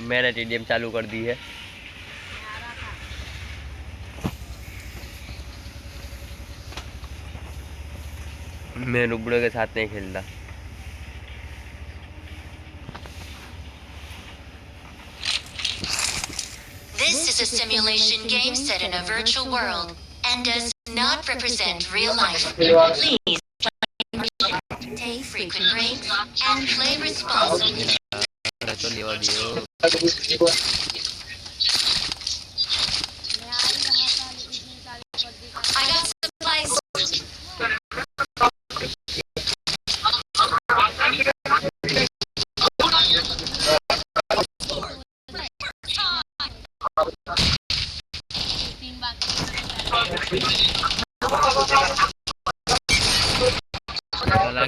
मैंने टीडीएम चालू कर दी है। मैं नुबड़े के साथ नहीं खेलता। This is a simulation game set in a virtual world and does not represent real life. Please take frequent breaks and play responsibly. I got supplies.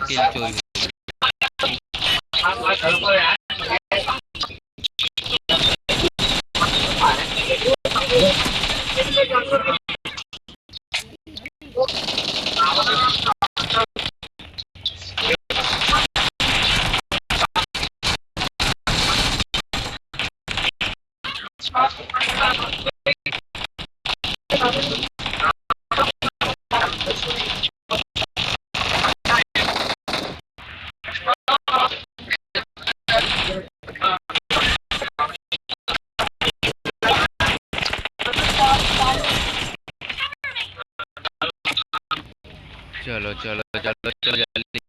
किल चोरी चलो चलो चलो चलो जल्दी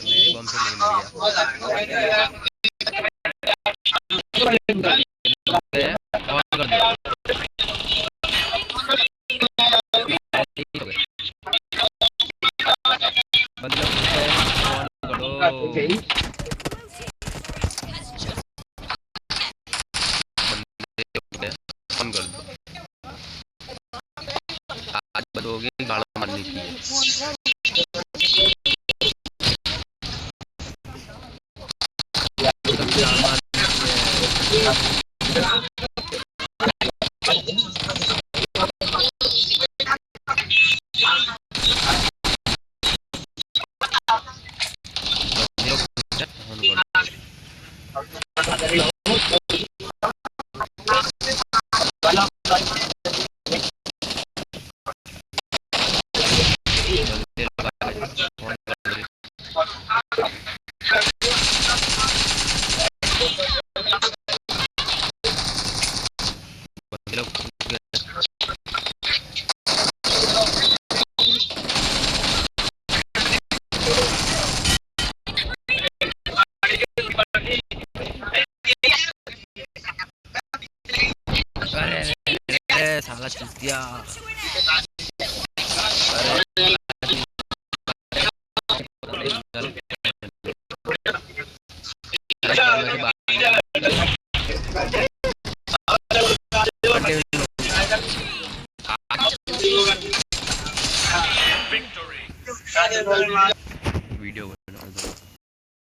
मेरी बम से नहीं आज बदोगे गाड़ा मारने की है। साला चूतिया वीडियो